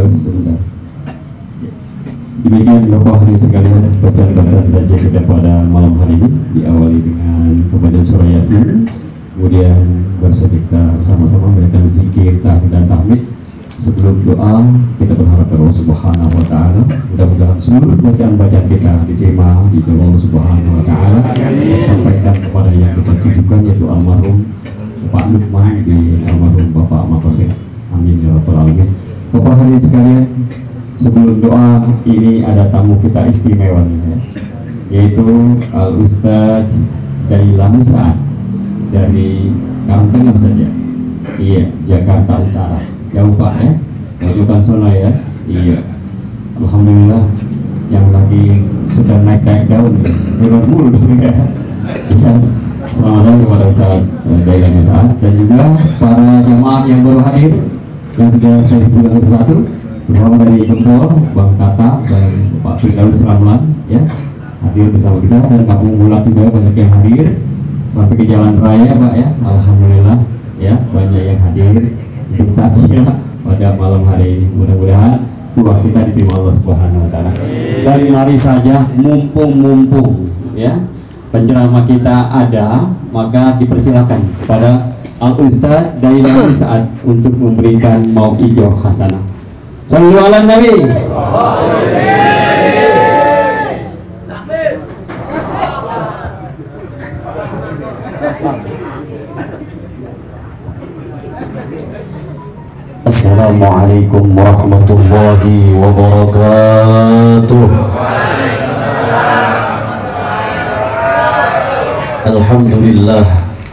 Sebentar. Demikian Bapak hari sekalian, bacaan-bacaan kajian kita pada malam hari ini diawali dengan pembacaan surah Yasin, kemudian bersedekah bersama-sama memberikan zikir, tahlil dan tahmid. Sebelum doa, kita berharap kepada Allah Subhanahu wa Ta'ala, mudah-mudahan seluruh bacaan-bacaan kita diterima di Allah Subhanahu wa Ta'ala, disampaikan kepada yang kita tujukan, yaitu almarhum Pak Lukman di almarhum Bapak Makasih. Amin ya rabbal alamin. Bapak hari sekalian, sebelum doa ini ada tamu kita istimewa ya, yaitu Al Ustadz dari Lamusaat dari Karangtengah saja. Iya, Jakarta Utara. Jauh Pak ya, majukan sono ya. Iya, alhamdulillah yang lagi sedang naik-naik daun ya, hebat mulu ya. Iya, selamat datang kepada Ustadz dari Lamusaat dan juga para jemaah yang baru hadir yang sudah saya sebutkan satu-satu, terutama dari Jempol, Bang Tata dan Pak Firdaus Ramlan ya, hadir bersama kita, dan Kampung Bulat juga banyak yang hadir sampai ke Jalan Raya Pak ya, alhamdulillah ya, banyak yang hadir untuk takziah pada malam hari ini. Mudah-mudahan doa kita diterima Allah Subhanahu wa Ta'ala. Dan mari saja mumpung ya penceramah kita ada, maka dipersilakan kepada Al Ustadz dari Lamusaat untuk memberikan mau'izah hasanah. Sallu ala Nabi. Assalamualaikum warahmatullahi wabarakatuh.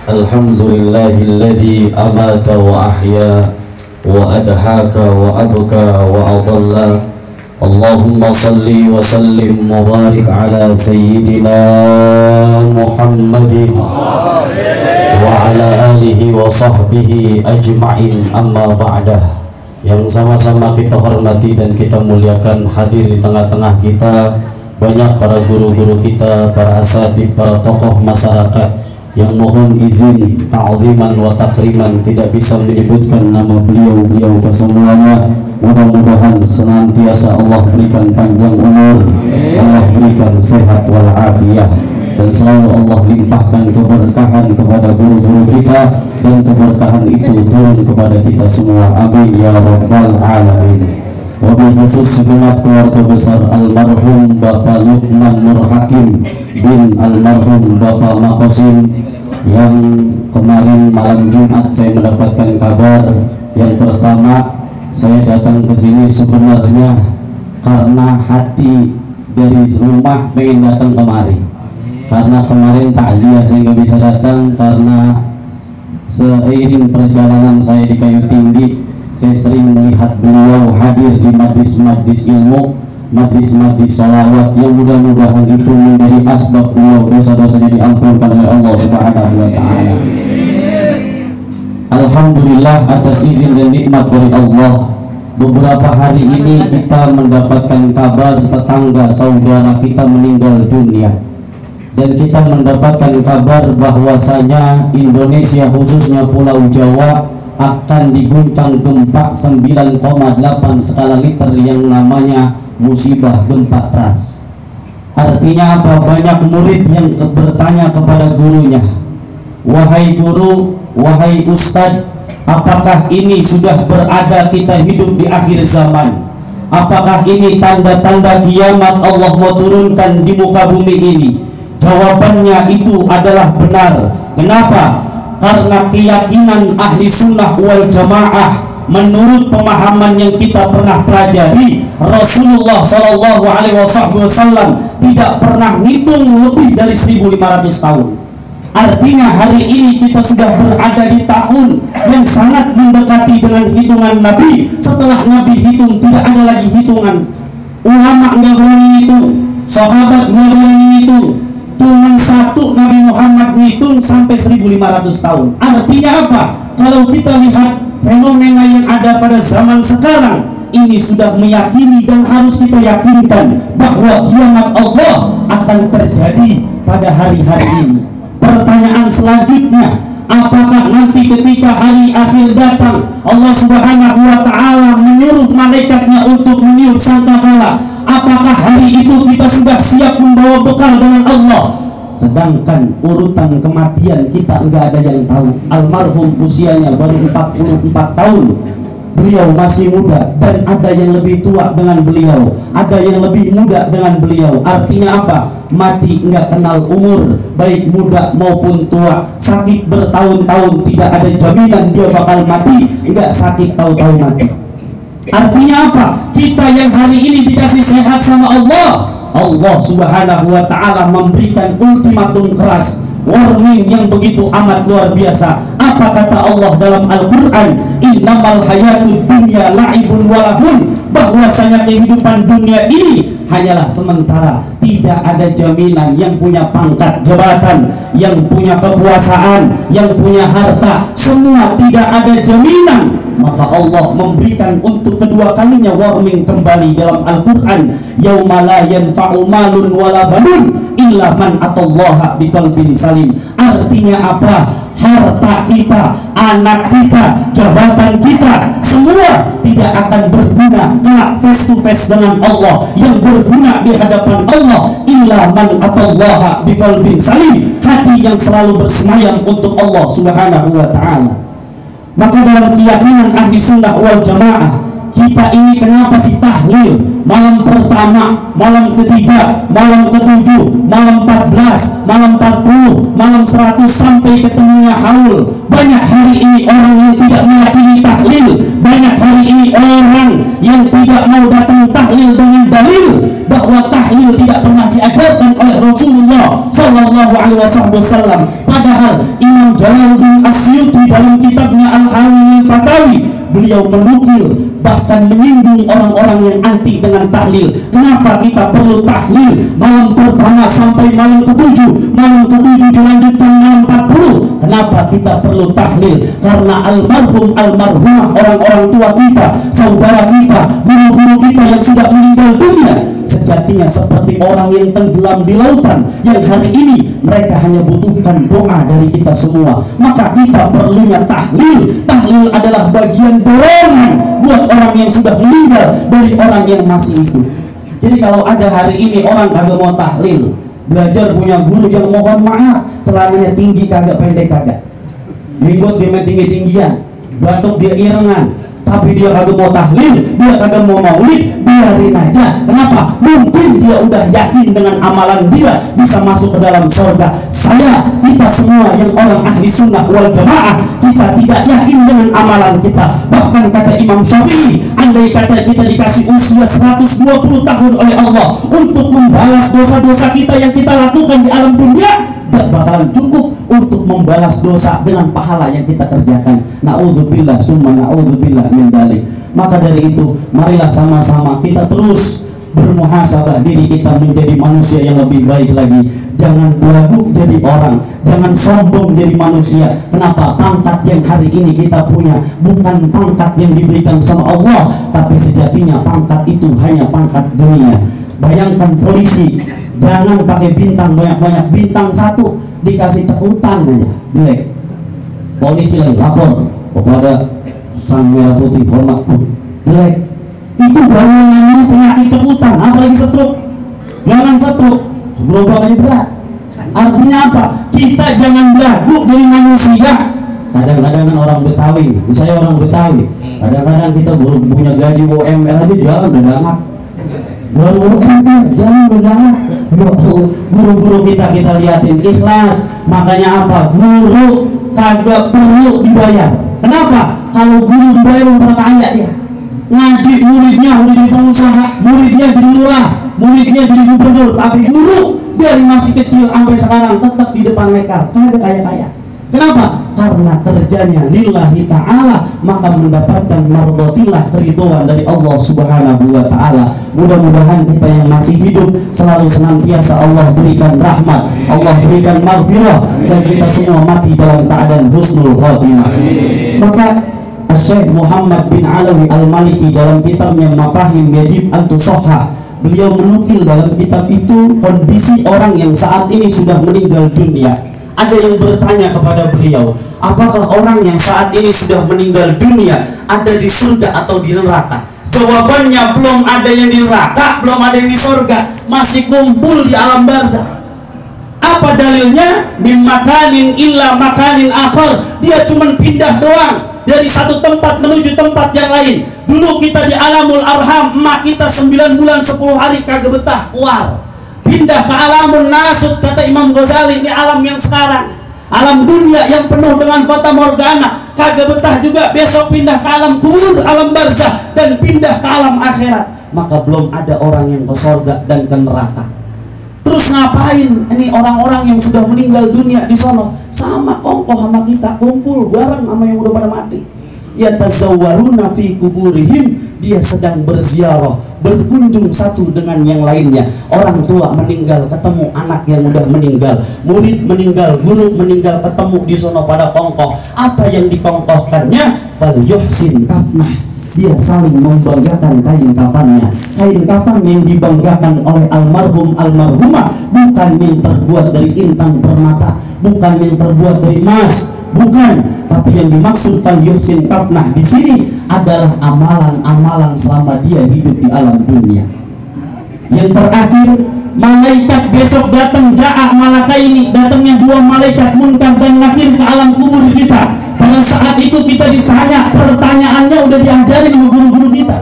Alhamdulillahilladzi amata wa ahya wa adhaka wa abka wa adalla. Allahumma salli wa sallim wa barik ala sayyidina Muhammadin wa ala alihi wa sahbihi ajma'in, amma ba'dah. Yang sama-sama kita hormati dan kita muliakan, hadir di tengah-tengah kita banyak para guru-guru kita, para asatid, para tokoh masyarakat yang mohon izin ta'ziman wa takriman tidak bisa menyebutkan nama beliau-beliau kesemuanya. Mudah-mudahan senantiasa Allah berikan panjang umur, Allah berikan sehat wal afiyah, dan selalu Allah limpahkan keberkahan kepada guru-guru kita, dan keberkahan itu turun kepada kita semua. Amin ya rabbal alamin. Wabil khusus segenap keluarga besar almarhum Bapak Lukman Nur Hakim bin almarhum Bapak Makosim, yang kemarin malam Jumat saya mendapatkan kabar. Yang pertama, saya datang ke sini sebenarnya karena hati dari rumah pengen datang kemari, karena kemarin takziah saya nggak bisa datang karena seiring perjalanan saya di Kayu Tinggi, saya sering melihat beliau hadir di majlis-majlis ilmu, majlis-majlis sholawat, yang mudah-mudahan itu menjadi asbab beliau dosa-dosanya diampunkan oleh Allah Subhanahu wa Ta'ala. Alhamdulillah atas izin dan nikmat dari Allah, beberapa hari ini kita mendapatkan kabar tetangga saudara kita meninggal dunia, dan kita mendapatkan kabar bahwasanya Indonesia khususnya Pulau Jawa akan diguncang gempa 9,8 skala Richter yang namanya musibah gempa trust. Artinya apa? Banyak murid yang bertanya kepada gurunya, wahai guru, wahai ustadz, apakah ini sudah berada kita hidup di akhir zaman? Apakah ini tanda-tanda kiamat Allah mau turunkan di muka bumi ini? Jawabannya itu adalah benar. Kenapa? Karena keyakinan ahli sunnah wal jamaah, menurut pemahaman yang kita pernah pelajari, Rasulullah Shallallahu Alaihi Wasallam tidak pernah ngitung lebih dari 1500 tahun. Artinya hari ini kita sudah berada di tahun yang sangat mendekati dengan hitungan Nabi. Setelah Nabi hitung, tidak ada lagi hitungan. Ulama nggak berani hitung, sahabat nggak berani hitung. Cuma satu Nabi Muhammad ngitung sampai 1500 tahun. Artinya apa? Kalau kita lihat fenomena yang ada pada zaman sekarang, ini sudah meyakini dan harus kita yakinkan bahwa kiamat Allah akan terjadi pada hari-hari ini. Pertanyaan selanjutnya, Apakah nanti ketika hari akhir datang Allah Subhanahu wa ta'ala menyuruh malaikatnya untuk meniup sangkakala, apakah hari itu kita sudah siap membawa bekal dengan Allah? Sedangkan urutan kematian kita enggak ada yang tahu. Almarhum usianya baru 44 tahun, beliau masih muda, dan ada yang lebih tua dengan beliau, ada yang lebih muda dengan beliau. Artinya apa? Mati enggak kenal umur, baik muda maupun tua. Sakit bertahun-tahun, tidak ada jaminan dia bakal mati. Enggak sakit tahu-tahu mati. Artinya apa? Kita yang hari ini dikasih sehat sama Allah, Allah Subhanahu wa ta'ala memberikan ultimatum keras, warning yang begitu amat luar biasa. Apa kata Allah dalam Al-Quran? Innamal hayatud dunya la'ibun walahun, bahwasanya kehidupan dunia ini hanyalah sementara. Tidak ada jaminan. Yang punya pangkat jabatan, yang punya kekuasaan, yang punya harta, semua tidak ada jaminan. Maka Allah memberikan untuk kedua kalinya warning kembali dalam Al-Quran, yauma la yanfa'u malun wala banun illa man atallaha biqalbin salim. Artinya apa? Harta kita, anak kita, jabatan kita, semua tidak akan berguna kelak face to face dengan Allah. Yang berguna di hadapan Allah illa man atallaha biqalbin salim, hati yang selalu bersemayam untuk Allah Subhanahu wa ta'ala. Maka dalam keyakinan ahli sunnah wal jamaah, kita ini kenapa sih tahlil? Malam pertama, malam ketiga, malam ketujuh, malam 14, malam 40, malam 100 sampai ketemunya haul. Banyak hari ini orang yang tidak meyakini tahlil. Banyak hari ini orang yang tidak mau datang tahlil dengan dalil bahwa tahlil tidak pernah diajarkan oleh Rasulullah Sallallahu Alaihi Wasallam. Padahal Imam Jalaluddin Asyuti dalam kitabnya Al-Hawiyil Fatawi, beliau menukil bahkan menyinggung orang-orang yang anti dengan tahlil. Kenapa kita perlu tahlil malam pertama sampai malam ketujuh, malam ketujuh dilanjutkan malam 40? Kenapa kita perlu tahlil? Karena almarhum almarhumah, orang-orang tua kita, saudara kita, guru-guru kita yang sudah meninggal dunia, sejatinya seperti orang yang tenggelam di lautan, yang hari ini mereka hanya butuhkan doa dari kita semua. Maka kita perlunya tahlil. Tahlil adalah bagian dorongan buat orang yang sudah meninggal dari orang yang masih hidup. Jadi kalau ada hari ini orang kagak mau tahlil, belajar punya guru yang mohon maaf celananya tinggi kagak, pendek kagak, jenggot dia tinggi-tinggian, batuk dia irengan, tapi dia kagak mau tahlil, dia kagak mau maulid, biarin aja. Kenapa? Mungkin dia udah yakin dengan amalan dia bisa masuk ke dalam surga. Kita semua yang orang ahli sunnah wal jamaah, kita tidak yakin dengan amalan kita. Bahkan kata Imam Syafi'i, andai kata kita dikasih usia 120 tahun oleh Allah untuk membalas dosa-dosa kita yang kita lakukan di alam dunia, tidak bakalan cukup untuk membalas dosa dengan pahala yang kita kerjakan. Na'udzubillah summa na'udzubillah min dzalik. Maka dari itu, marilah sama-sama kita terus bermuhasabah diri kita menjadi manusia yang lebih baik lagi. Jangan belagu jadi orang, jangan sombong jadi manusia. Kenapa? Pangkat yang hari ini kita punya bukan pangkat yang diberikan sama Allah, tapi sejatinya pangkat itu hanya pangkat dunia. Bayangkan polisi, jangan pakai bintang banyak-banyak, bintang 1 dikasih cekutan aja, jelek. Polisi lagi lapor kepada Sang Merah Putih, hormat pun jelek. Itu baru namanya penyakit cekutan, apalagi stroke. Jangan stroke, gerobak aja berat. Artinya apa? Kita jangan belagu jadi manusia. Kadang-kadang kan orang Betawi, saya orang Betawi, kadang-kadang kita baru punya gaji UMR aja jangan berdangak. Baru UMR jangan berdangak. Guru-guru kita liatin ikhlas. Makanya apa? Guru kagak perlu dibayar. Kenapa? Kalau guru dibayar orang kaya dia. Ngaji muridnya udah jadi pengusaha, muridnya jadi lurah, muridnya jadi gubernur, tapi guru dari masih kecil sampai sekarang tetap di depan mereka kagak kaya-kaya. Kenapa? Karena kerjanya lillahi ta'ala, maka mendapatkan mardotillah, keridhaan dari Allah Subhanahu wa ta'ala. Mudah-mudahan kita yang masih hidup selalu senantiasa Allah berikan rahmat, Allah berikan maghfirah, dan kita semua mati dalam keadaan husnul khatimah. Maka Syekh Muhammad bin Alawi Al-Maliki dalam kitabnya Mafahim Yajib Antusohha, beliau menukil dalam kitab itu kondisi orang yang saat ini sudah meninggal dunia. Ada yang bertanya kepada beliau, apakah orang yang saat ini sudah meninggal dunia ada di surga atau di neraka? Jawabannya, belum ada yang di neraka, belum ada yang di surga, masih kumpul di alam barzakh. Apa dalilnya? Min makanin illa makanin akhar. Dia cuma pindah doang dari satu tempat menuju tempat yang lain. Dulu kita di alamul arham, emak kita 9 bulan 10 hari kagak betah keluar, pindah ke alamun nasut, kata Imam Ghazali. Ini alam yang sekarang, alam dunia yang penuh dengan fata morgana, kagak betah juga. Besok pindah ke alam kubur, alam barzakh, dan pindah ke alam akhirat. Maka belum ada orang yang ke surga dan ke neraka. Terus ngapain ini orang-orang yang sudah meninggal dunia di sono? Sama kongkoh sama kita, kumpul bareng sama yang udah pada mati. Yatazawwaruna fi kuburihim, dia sedang berziarah, berkunjung satu dengan yang lainnya. Orang tua meninggal ketemu anak yang udah meninggal, murid meninggal, guru meninggal, ketemu di sono pada kongkoh. Apa yang dikongkohkannya? Fal yuhsin kafnah, dia saling membanggakan kain kafannya. Kain kafan yang dibanggakan oleh almarhum almarhumah bukan yang terbuat dari intan permata, bukan yang terbuat dari emas, bukan. Tapi yang dimaksud fal yuhsin kafnah di sini adalah amalan-amalan selama dia hidup di alam dunia. Yang terakhir, malaikat besok datang, ja'a malakaini, datangnya 2 malaikat munkar dan nakir ke alam kubur kita. Pada saat itu kita ditanya, pertanyaannya udah diajarin sama guru-guru kita,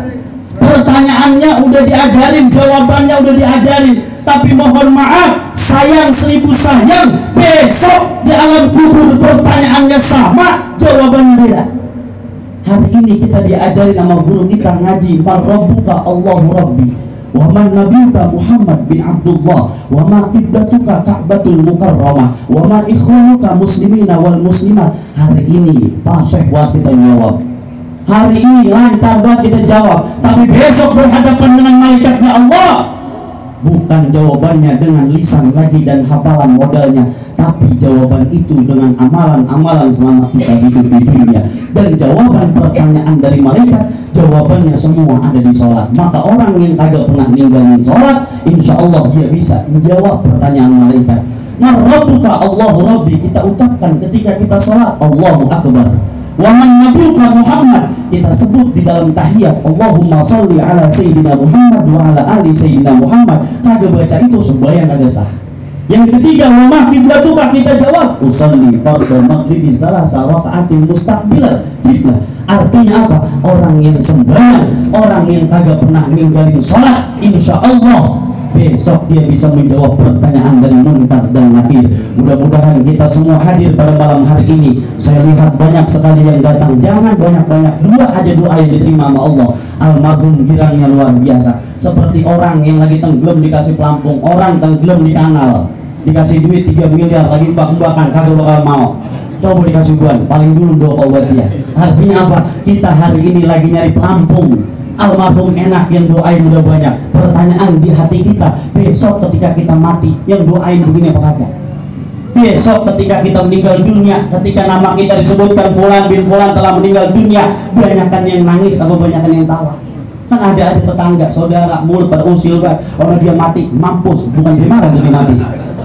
pertanyaannya udah diajarin, jawabannya udah diajarin. Tapi mohon maaf, sayang 1000 sayang, besok di alam kubur pertanyaannya sama, jawabannya beda. Hari ini kita diajarin sama guru kita ngaji, man rabbuka Allahu rabbi, wa man nabiyuka Muhammad bin Abdullah, wa ma qiblatuka Ka'batul Mukarramah, wa ma ikhwanuka muslimina wal muslimat. Hari ini pasih buat kita jawab, hari ini lancar buat kita jawab. Tapi besok berhadapan dengan malaikatnya Allah, bukan jawabannya dengan lisan lagi dan hafalan modalnya, tapi jawaban itu dengan amalan-amalan selama kita hidup di dunia. Dan jawaban pertanyaan dari malaikat, jawabannya semua ada di sholat. Maka orang yang kagak pernah ninggalin sholat, insya Allah dia bisa menjawab pertanyaan malaikat. Nah, Rabbuka Allahu Rabbi, kita ucapkan ketika kita sholat, Allahu Akbar. Wa man nabiyuka Muhammad, kita sebut di dalam tahiyat, Allahumma sholli ala Sayyidina Muhammad wa ala ali Sayyidina Muhammad. Kagak baca itu sembahyang kagak sah. Yang ketiga, wa ma qiblatuka, kita jawab, usolli fardhu maghribi salasa raka'atin mustaqbilal qiblah. Artinya apa? Orang yang sembahyang, orang yang kagak pernah ninggalin sholat, insya Allah besok dia bisa menjawab pertanyaan dari munkar dan nakir. Mudah-mudahan kita semua hadir pada malam hari ini. Saya lihat banyak sekali yang datang. Jangan banyak-banyak, 2 aja doa yang diterima sama Allah. Almarhum girangnya luar biasa. Seperti orang yang lagi tenggelam dikasih pelampung, orang tenggelam di kanal, dikasih duit 3 miliar, lagi mbak-mbakan, kagak bakal mau. Coba dikasih buan, paling dulu doa buat dia. Artinya apa? Kita hari ini lagi nyari pelampung. Almarhum enak, yang doain udah banyak. Pertanyaan di hati kita, besok ketika kita mati, yang doain begini apa kagak? Besok ketika kita meninggal dunia, ketika nama kita disebutkan Fulan bin Fulan telah meninggal dunia, banyakan yang nangis atau banyakan yang tawa? Kan ada tetangga, saudara, mulut pada usil, orang dia mati, mampus, bukan dimarahin jadi mati.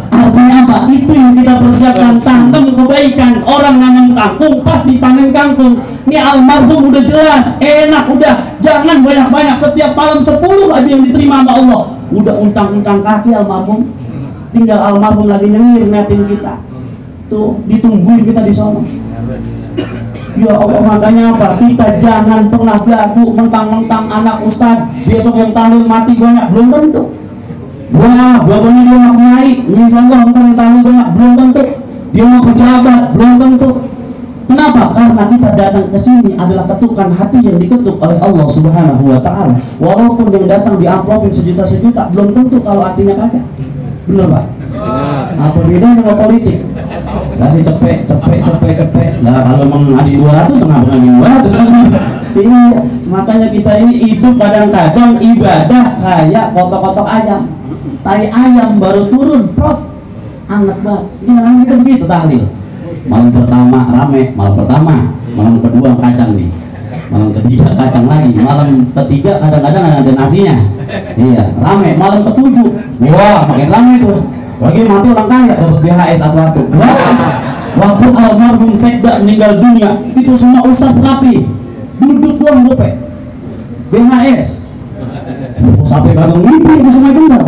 Artinya apa? Itu yang kita persiapkan, tanam kebaikan. Orang nanam kangkung, pas dipanen kangkung. Ini almarhum udah jelas, enak udah. Jangan banyak-banyak, setiap malam 10 aja yang diterima sama Allah. Udah untang-untang kaki almarhum, tinggal almarhum lagi nyengir ngeliatin kita. Tuh, ditungguin kita di sana. Ya Allah, makanya apa? Kita jangan pernah belagu mentang-mentang anak ustad, besok yang tahlil mati banyak, belum tentu. Wah, bapaknya dia mau naik, insya Allah entah yang tahu banyak, belum tentu. Dia mau pejabat, belum tentu. Kenapa? Karena kita datang ke sini adalah ketukan hati yang diketuk oleh Allah Subhanahu wa Ta'ala. Walaupun yang datang di amplopin sejuta-sejuta, belum tentu kalau hatinya kagak. Bener Pak? Apa bedanya sama politik? Kasih cepet. Nah kalau mengadi 200, kenapa lagi 200? Iya, makanya kita ini hidup kadang-kadang ibadah kayak kotok-kotok ayam. Tai ayam baru turun, prot, anget banget. Ini orang kita begitu tahlil. Malam pertama rame, malam kedua kacang nih, malam ketiga kacang lagi, malam ketiga kadang-kadang ada nasinya. Iya, rame. Malam ke-7, wah makin rame tuh. Lagi mati orang kaya dapat BHS satu-satu. Waktu almarhum Sekda meninggal dunia, itu semua ustadz rapi, duduk doang gope BHS. Sampai kagak ngimpi ke Sungai Kendal.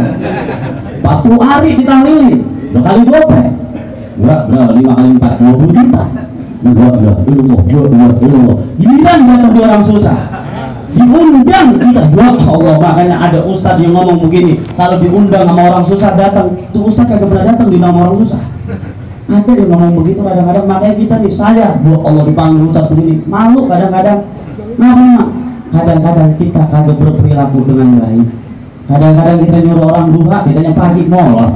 40 hari ditahlilin, 2 kali gope. Enggak, berapa? 5 kali 4, 20 juta. Allah. Giliran jatuh di orang susah, diundang kita. Ya Allah, makanya ada ustadz yang ngomong begini, kalau diundang sama orang susah datang, tuh ustadz kagak pernah datang di nama orang susah. Ada yang ngomong begitu kadang-kadang, makanya kita nih, saya, ya Allah, dipanggil ustadz begini, malu kadang-kadang. Ngapain? Kadang-kadang kita kagak berperilaku dengan baik. Kadang-kadang kita nyuruh orang duha, kitanya pagi molor.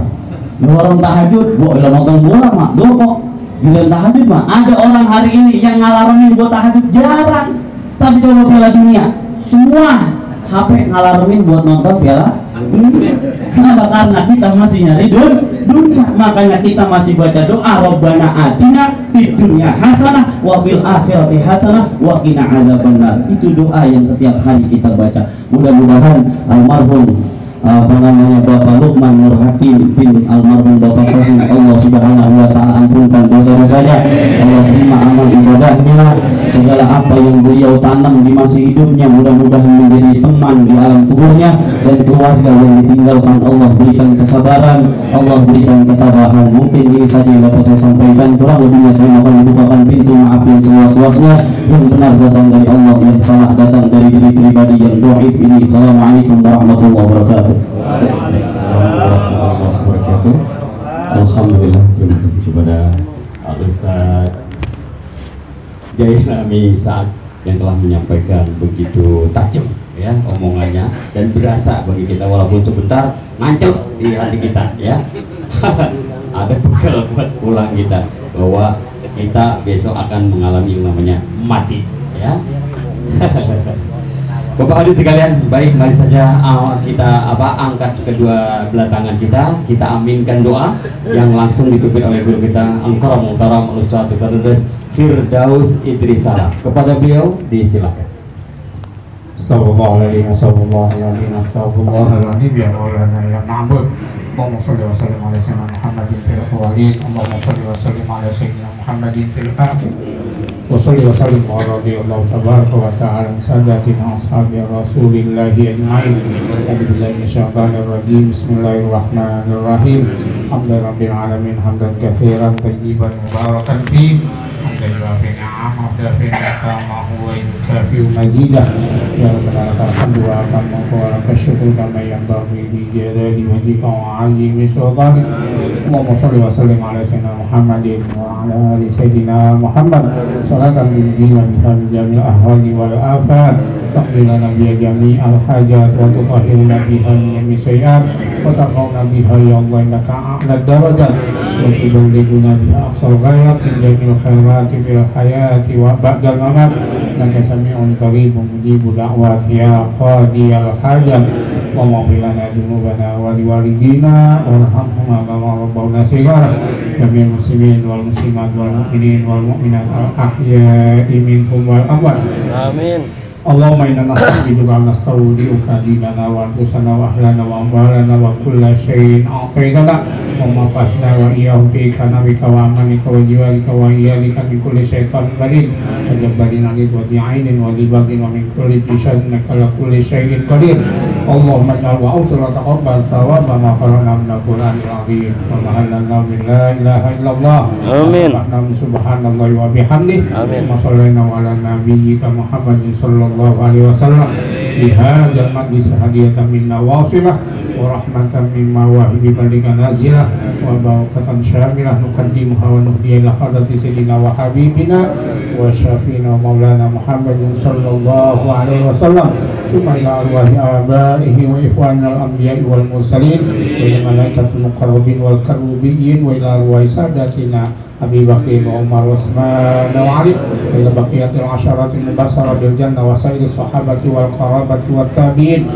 Nyuruh orang tahajud, boleh nonton bola mah, kok. Giliran tahajud mah, ada orang hari ini yang ngalarmin buat tahajud jarang. Tapi coba Piala Dunia, semua HP ngalarmin buat nonton Piala Dunia. Kenapa? Karena kita masih nyari dunia. Makanya kita masih baca doa Rabbana atina fid dunya hasanah wa fil akhirati hasanah wa qina adzabannar. Itu doa yang setiap hari kita baca. Mudah-mudahan almarhum Bapak Luqman Nur Hakim bin almarhum Bapak Qasim, Allah Subhanahu wa taala ampunkan dosa-dosanya, Allah terima amal ibadahnya, segala apa yang beliau tanam di masa hidupnya mudah-mudahan menjadi teman di alam kuburnya, dan keluarga yang ditinggalkan Allah berikan kesabaran, Allah berikan ketabahan. Mungkin ini saja yang dapat saya sampaikan, kurang lebihnya saya mohon dibukakan pintu maaf yang seluas-luasnya, yang benar datang dari Allah, yang salah datang dari diri pribadi yang dhaif ini. Assalamualaikum warahmatullahi wabarakatuh. Alhamdulillah, terima kasih kepada Ustaz Jailani Saad yang telah menyampaikan begitu tajam ya omongannya, dan berasa bagi kita walaupun sebentar ngancel di hati kita ya. Ada bekal buat pulang kita, bahwa kita besok akan mengalami yang namanya mati ya. Bapak hadirin sekalian, baik, mari saja kita angkat kedua belah tangan kita aminkan doa yang langsung dipimpin oleh guru kita Al-Karam Muhtaram Ustaz Firdaus Idris Salam. Kepada beliau disilakan. Astagfirullahaladzim, astagfirullahaladzim, ya Maulana ya Ma'bud. Allahumma salli wa sallim ala sayyidina Muhammadin fil awwalin, Allahumma salli wa sallim ala sayyidina Muhammadin fil akhirin. Wa salli wa sallim wa radiyallahu tabaraka wa ta'ala sadatina ashabi rasulillahi ajma'in. A'udzu billahi minasyaitonir rajim. Bismillahirrahmanirrahim. Hamdan rabbil alamin, hamdan katsiran tayyiban mubarakan fi. Hamdan yuafi ni'amahu wa yukafi ni'amahu wa yukafi mazidah. Ya rabbana lakal hamdu wa lakal syukru kama yanbaghi li jalali wajhika wa 'azimi sultanik. Allahumma shalli wa sallim ala sayyidina Muhammadin wa ala ali sayyidina Muhammad. Salatan tunjina biha min jamil ahwali wal afat, taqbilana biha jami'al hajat, wa tutahhiruna biha min jami'i sayyi'at, wa tarfa'una biha ya Allah innaka a'la darajat, wa tuballighuna biha aqsal ghayat min jami'il khairati fil hayati wa ba'dal mamat. Innaka sami'un qaribun mujibud da'wat ya qadiyal hajat. Allahumma ighfir lana dzunubana wa liwalidina warhamhuma kama rabbawna shighara. Jami'al muslimin wal muslimat wal mu'minin wal mu'minat al ahya'i minhum wal amwat. Amin. Allahumma inna nas'aluka an nastaudi'uka dinana wa anfusana wa ahlana wa amwalana wa kulla syai'in a'taitana wa mafasna wa iyyahum fi kanabika wa amanika wa jiwalika wa iyalika min kulli syaitan marid wa jabbarin anid wa di'ainin wa libagin wa min kulli jisad innaka ala kulli syai'in qadir. Allahumma ij'al wa awsila taqabbal sawaba ma qara'na min al-Qur'anil azim wa mahallalna min la ilaha illallah. Amin. Subhanallahi wa bihamdihi. Amin. Wa sallallahu ala nabiyyika Muhammadin sallallahu alaihi wasallam bihadzal majlis hadiyatan minna wasilah wa rahmatan mimma wahibi balika nazilah wa barakatan syamilah nuqaddimuha wa nuhdiya ila hadrati sayyidina wa habibina wa syafiina maulana Muhammadin sallallahu alaihi wasallam summa ila arwahi abaihi wa ikhwanil anbiya'i wal mursalin wa ila malaikatil muqarrabin wal karubiyyin wa ila arwahi sadatina Abi Bakr wa Umar wa Utsman wa Ali wa ila baqiyatil asharatil mubasyshara bil jannah wa sa'iris sahabati wal qarabati wat tabi'in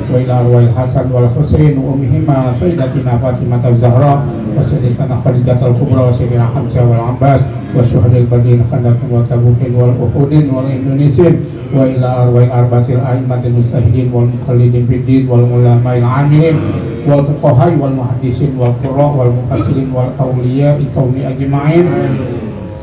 wa ila arwahil Hasan wal Husain wa ummihima sayyidatina Fatimah az-Zahra wa sayyidatina Khadijah al-Kubra wa sayyidina Hamzah wal Abbas wa syuhadil badrin khandakin wa tabukin wal uhudin wal indonisin wa ila arwahil arba'atil a'immatil mustahidin wal muqallidin fid din wal ulama'il 'amilin wal fuqaha wal muhaddisin wal qurra wal mufassirin wal awliya'i qaumi ajma'in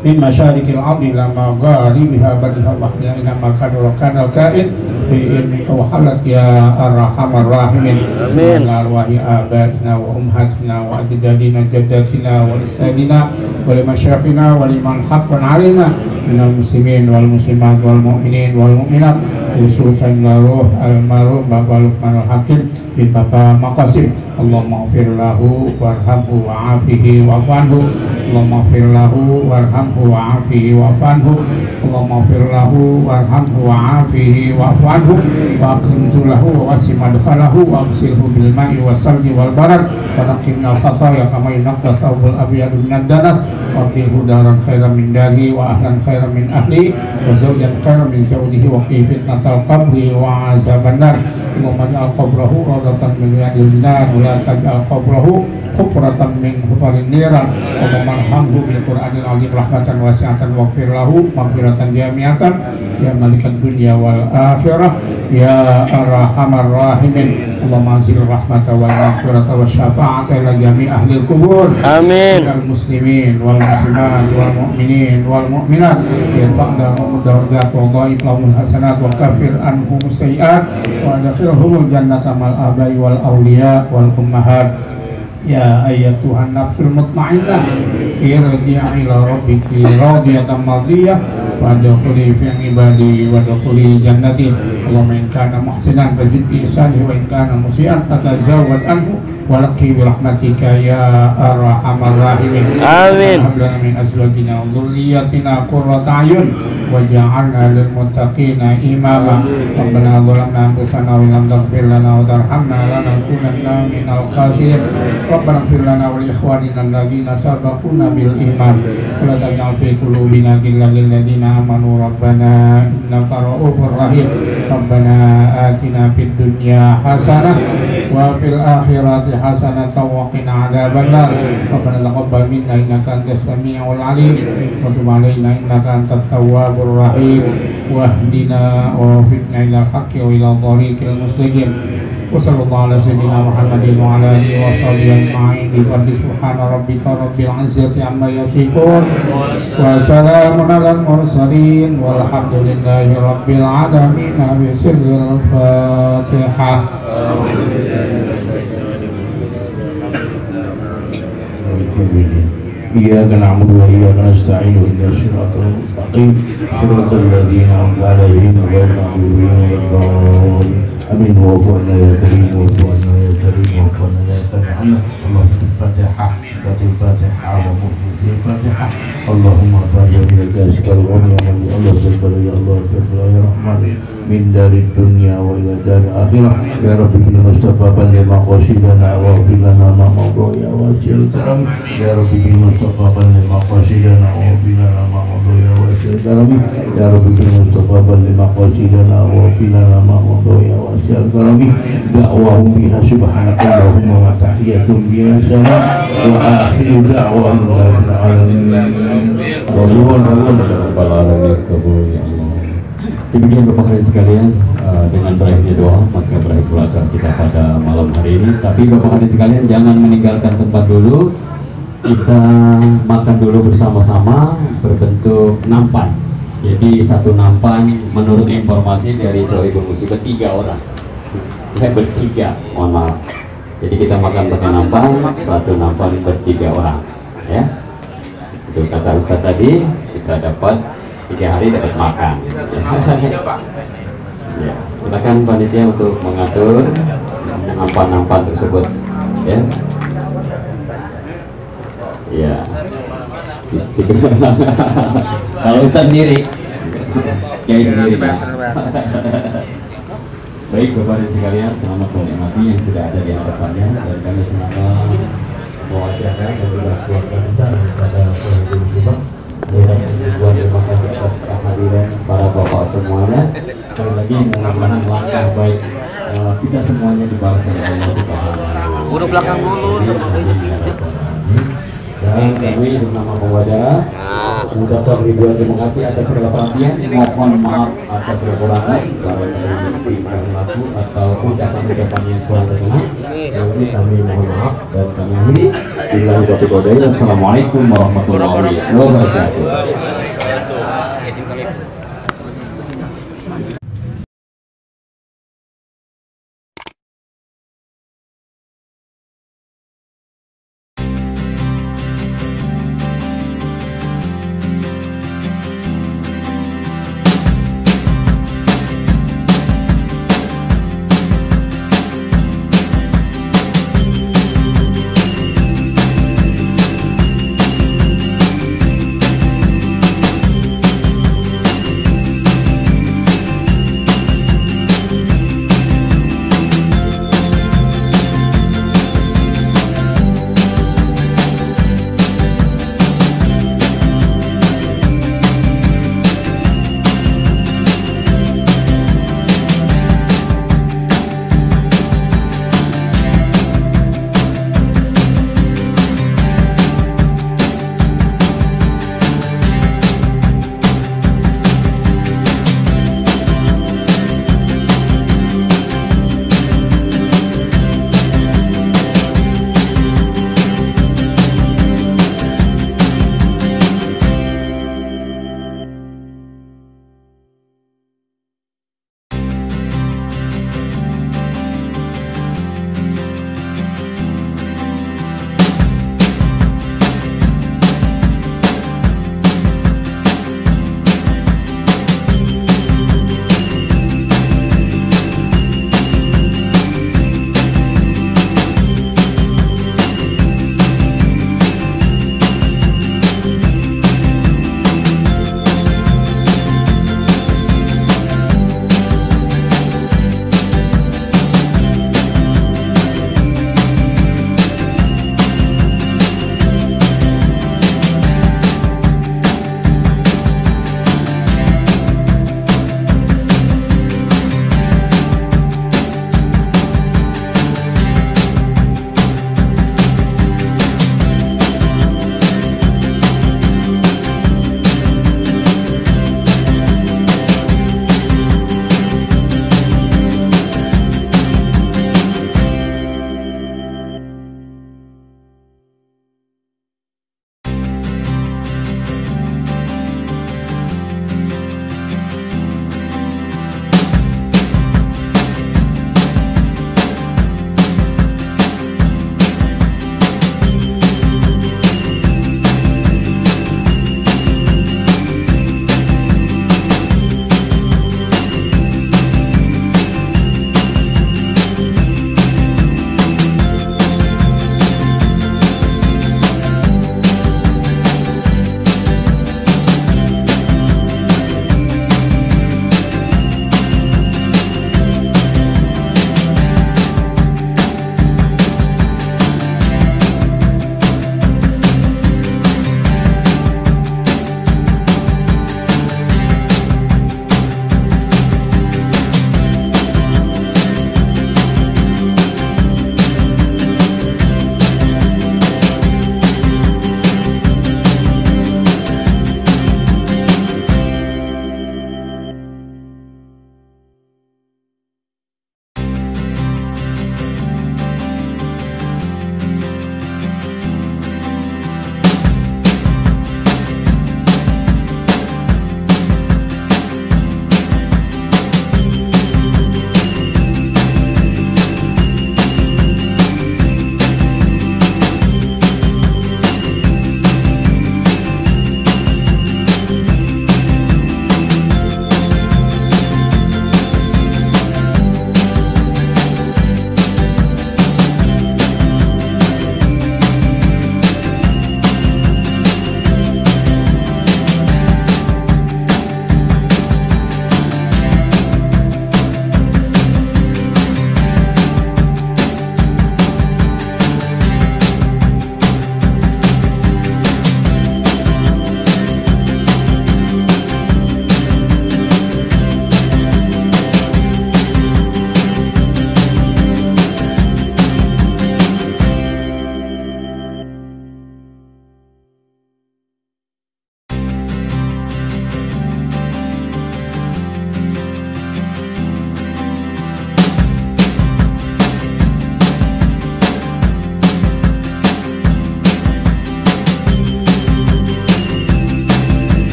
min masyarikil ardi ila magharibiha bariha wahya ila makadul kanal kain fi ilmika wa halat ya arhamar rahimin amin arwahi abaina wa ummatina wa ajdadina jaddatina wa istadina wa limasyakhina wa liman haqqan alaina minal muslimin wal muslimat wal mu'minin wal mu'minat khususan laruh almarhum Bapak Lukmanul Hakim bin Bapak Maqasim Allahumma ighfir lahu warhamhu wa'afihi wa'fanhu Allahumma ighfir lahu warhamhu wa'afihi wa'fanhu Allahumma ighfir lahu warhamhu wa'afihi wa'fanhu wa akrim zulahu wa wasi madkhalahu wa agsilhu bil ma'i wassalji wal barad wa naqqina al-khataya kama yunqqa thawbul abyad minad danas wa abdilhu daran khairan min dari wa ahlan khairan min ahli wa zawjan khairan min zawjihi wa qih fitnatal qabri wa azaban nar Allahumma ja'al qabrahu rawdatan min riyadil jinan wa la taj'al qabrahu hufratan min hufarin niran Allahumma arhamhu bil qur'anil azim rahmatan wasi'atan waghfir lahu maghfiratan jami'atan ya malikad dunya wal akhirah ya arhamar rahimin Allahumma anzil rahmata wal maghfirata was syafa'ata ila jami' ahli al-qubur amin al muslimin wal muslimat wal mu'minin wal mu'minat yarfa'na darajat wa dhaif lahum hasanat wa kafir anhum sayyi'at wa adkhilhum jannata mal abai wal awliya wal ummahat ya ayyatuhan nafsul mutmainnah irji'i ila rabbiki radiyatan mardiyah wa adkhuli fi ibadi wa adkhuli jannati Allahumma in kana muhsinan fazid bi ihsanihi wa in kana musii'an fatazawwad anhu wa laqi bi rahmatika ya arhamar rahimin amin hab lana min azwajina wa dhurriyyatina qurrata a'yun waj'alna lil muttaqina imama rabbana zalamna anfusana wa lam taghfir lana wa tarhamna lanakunanna minal khasirin rabbana ighfir lana wa li ikhwanina alladhina sabaquna bil iman wa la taj'al fi qulubina ghillan lil ladzina amanu rabbana innaka ra'ufur rahim rabbana atina fid dunya hasanah wa fil akhirati hasanah wa qina adzabannar rabbana taqabbal minna innaka antas samiul alim wa tub alaina innaka antat tawwabur rahim wahdina wa waffiqna ilal haqqi wa ilal thariqil mustaqim wa sallallahu ala sayyidina Muhammadin wa ala alihi wa sahbihi ajma'in bi fadli subhana rabbika rabbil izzati amma yasifun wa salamun alal mursalin walhamdulillahi rabbil alamin bi sirril fatihah إياك نعبد وإياك نستعين اهدنا الصراط المستقيم صراط الذين أنعمت عليهم غير المغضوب عليهم ولا الضالين آمين واعف عنا يا كريم واعف عنا يا كريم واعف عنا يا كريم اللهم الفاتحة الفاتحة ومؤمن الفاتحة اللهم فاجعل بك أشكال الغنى يا الله جل يا الله جل يا رحمن من دار الدنيا وإلى دار الآخرة يا رب بالمصطفى بلغ مقاصدنا واغفر لنا ما مضى يا واسع الكرم يا رب بالمصطفى بلغ مقاصدنا واغفر لنا ما مضى يا واسع الكرم يا رب بالمصطفى بلغ مقاصدنا واغفر لنا ما مضى يا واسع الكرم دعواهم بها سبحانك اللهم وتحيتهم بها سلام وآخر دعواهم رب العالمين Demikian Bapak Hari sekalian, dengan berakhirnya doa maka berakhir pula acara kita pada malam hari ini. Tapi Bapak Hari sekalian jangan meninggalkan tempat dulu. Kita makan dulu bersama-sama berbentuk nampan. Jadi satu nampan menurut informasi dari Sohibul Musibah 3 orang. Bertiga, mohon maaf. Jadi kita makan pakai nampan, satu nampan ber3 orang, ya. Itu kata Ustadz tadi, kita dapat 3 hari dapat makan. Ya, silakan panitia untuk mengatur nampan-nampan tersebut, ya. Ya. Kalau Ustadz sendiri, Kiai sendiri, ya. Baik Bapak dan sekalian, selamat menikmati yang sudah ada di hadapannya dan kami selamat mewakilkan dan juga keluarga besar daripada Sohibul Musibah. Terima kasih atas kehadiran para bapak semuanya. Sekali lagi mudah-mudahan langkah baik kita semuanya dibalas oleh Allah Subhanahu wa Ta'ala. Udah belakang dulu. Dan kami bersama pewawancara mengucapkan ribuan terima kasih atas segala perhatian. Mohon maaf atas kekurangan dari lagu atau ucapan-ucapan yang kurang berkenan. Jadi kami mohon maaf dan kami akhiri. Assalamualaikum warahmatullahi wabarakatuh.